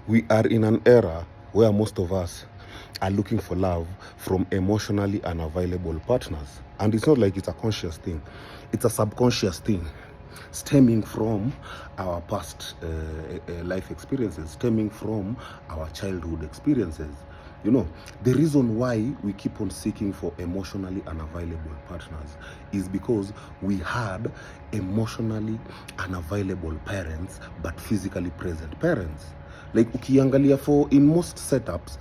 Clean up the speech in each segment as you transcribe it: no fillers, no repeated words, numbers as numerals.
We are in an era where most of us are looking for love from emotionally unavailable partners. And it's not like it's a conscious thing, it's a subconscious thing stemming from our past life experiences, stemming from our childhood experiences. You know, the reason why we keep on seeking for emotionally unavailable partners is because we had emotionally unavailable parents but physically present parents. Like ukiangalia, for in most setups,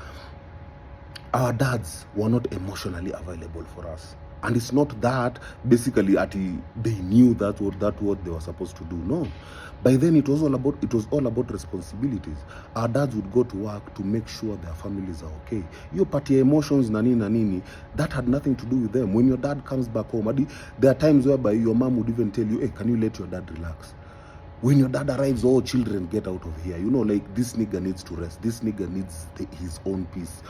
our dads were not emotionally available for us. And it's not that basically they knew that what they were supposed to do. No. By then it was all about responsibilities. Our dads would go to work to make sure their families are okay. Your party emotions nani, that had nothing to do with them. When your dad comes back home, there are times whereby your mom would even tell you, hey, can you let your dad relax? When your dad arrives, all children get out of here. You know, like, this nigga needs to rest. This nigga needs his own peace.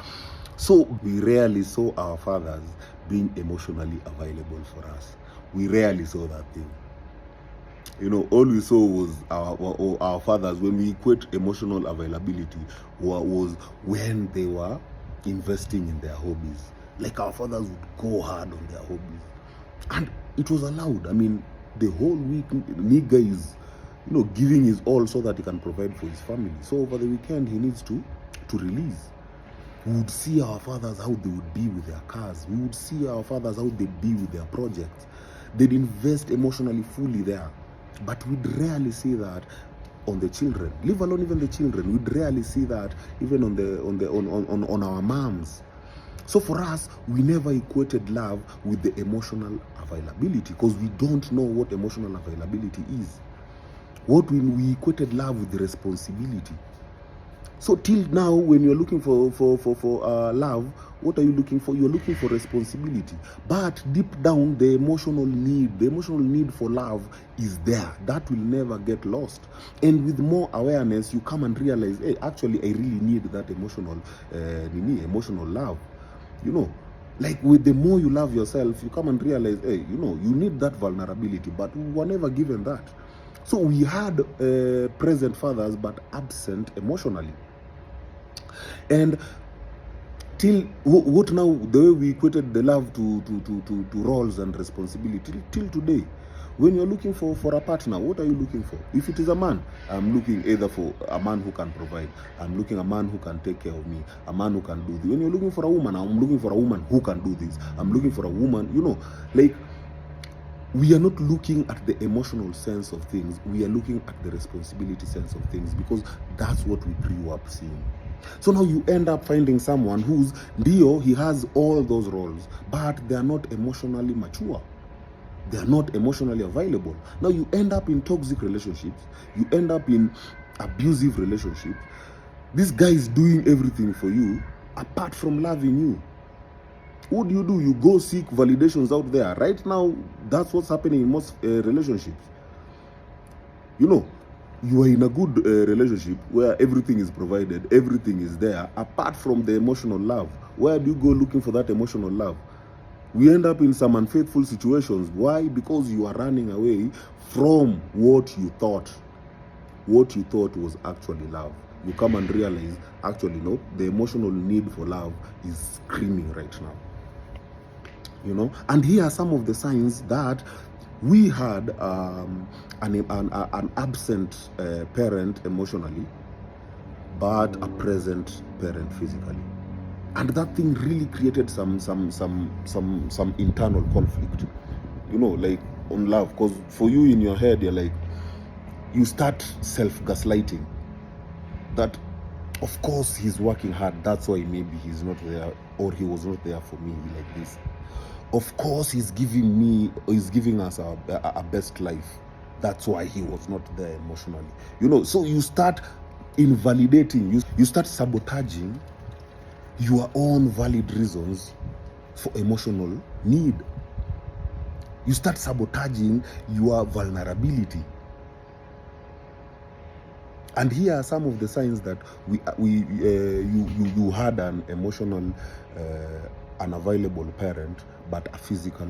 So we rarely saw our fathers being emotionally available for us. We rarely saw that thing. You know, all we saw was our fathers, when we equate emotional availability, was when they were investing in their hobbies. Like, our fathers would go hard on their hobbies. And it was allowed. I mean, the whole week, nigga is, you know, giving his all so that he can provide for his family. So over the weekend, he needs to release. We would see our fathers how they would be with their cars. We would see our fathers how they'd be with their projects. They'd invest emotionally fully there. But we'd rarely see that on the children. Leave alone even the children. We'd rarely see that even on our moms. So for us, we never equated love with the emotional availability, because we don't know what emotional availability is. What we equated love with the responsibility. So till now, when you're looking for love, what are you looking for? You're looking for responsibility. But deep down, the emotional need for love is there. That will never get lost. And with more awareness, you come and realize, hey, actually, I really need that emotional love. You know, like, with the more you love yourself, you come and realize, hey, you know, you need that vulnerability, but we were never given that. So we had present fathers, but absent emotionally. And till what now, the way we equated the love to roles and responsibility till today. When you're looking for a partner, what are you looking for? If it is a man, I'm looking either for a man who can provide, I'm looking a man who can take care of me, a man who can do this. When you're looking for a woman, I'm looking for a woman who can do this. I'm looking for a woman, you know, like, we are not looking at the emotional sense of things. We are looking at the responsibility sense of things, because that's what we grew up seeing. So now you end up finding someone who's, he has all those roles, but they are not emotionally mature. They are not emotionally available. Now you end up in toxic relationships. You end up in abusive relationships. This guy is doing everything for you apart from loving you. What do? You go seek validations out there. Right now, that's what's happening in most relationships. You know, you are in a good relationship where everything is provided, everything is there, apart from the emotional love. Where do you go looking for that emotional love? We end up in some unfaithful situations. Why? Because you are running away from what you thought was actually love. You come and realize, actually, no, the emotional need for love is screaming right now. You know, and here are some of the signs that we had an absent parent emotionally, but a present parent physically. And that thing really created some internal conflict, you know, like, on love. Because for you, in your head, you're like, you start self-gaslighting that, of course, he's working hard, that's why maybe he's not there, or he was not there for me like this. Of course, he's giving us a best life, that's why he was not there emotionally. You know, so you start invalidating, you start sabotaging your own valid reasons for emotional need. You start sabotaging your vulnerability. And here are some of the signs that you had an emotional unavailable parent, but a physical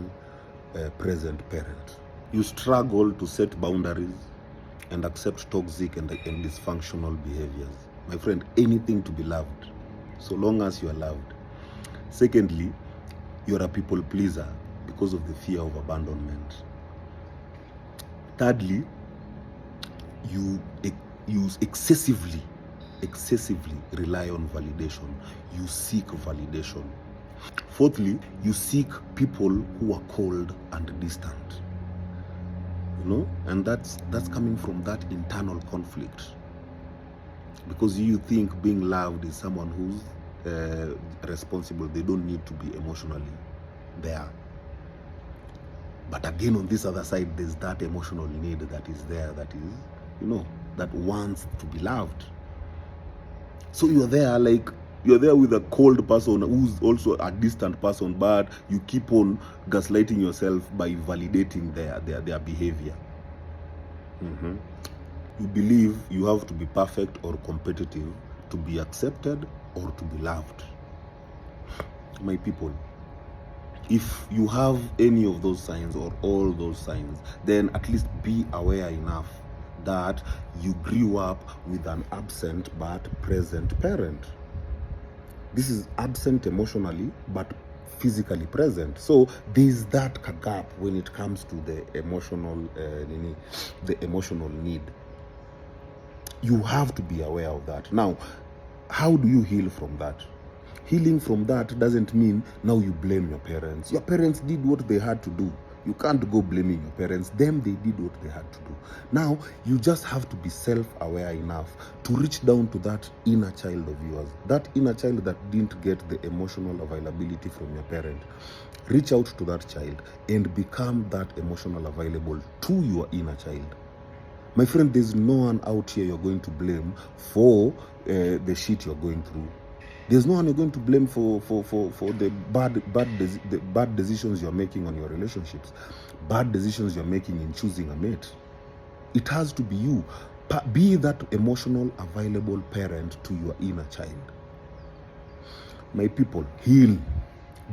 present parent. You struggle to set boundaries and accept toxic and dysfunctional behaviors. My friend, anything to be loved, so long as you are loved. Secondly, you're a people pleaser because of the fear of abandonment. Thirdly, you excessively rely on validation. You seek validation. Fourthly, you seek people who are cold and distant. And that's coming from that internal conflict, because you think being loved is someone who's responsible. They don't need to be emotionally there. But again, on this other side, there's that emotional need that is there, that is, that wants to be loved. So you're there with a cold person who's also a distant person, but you keep on gaslighting yourself by validating their behavior. You believe you have to be perfect or competitive to be accepted or to be loved. My people, if you have any of those signs or all those signs, then at least be aware enough that you grew up with an absent but present parent. This is absent emotionally but physically present. So there's that gap when it comes to the emotional need. You have to be aware of that. Now, how do you heal from that? Healing from that doesn't mean now you blame your parents. Your parents did what they had to do. You can't go blaming your parents. Them, they did what they had to do. Now, you just have to be self-aware enough to reach down to that inner child of yours. That inner child that didn't get the emotional availability from your parent. Reach out to that child and become that emotional available to your inner child. My friend, there's no one out here you're going to blame for the shit you're going through. There's no one you're going to blame for the bad decisions you're making on your relationships, bad decisions you're making in choosing a mate. It has to be you. Be that emotional, available parent to your inner child. My people, heal.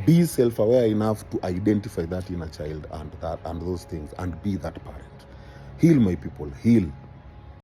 Be self-aware enough to identify that inner child and those things, and be that parent. Heal, my people, heal.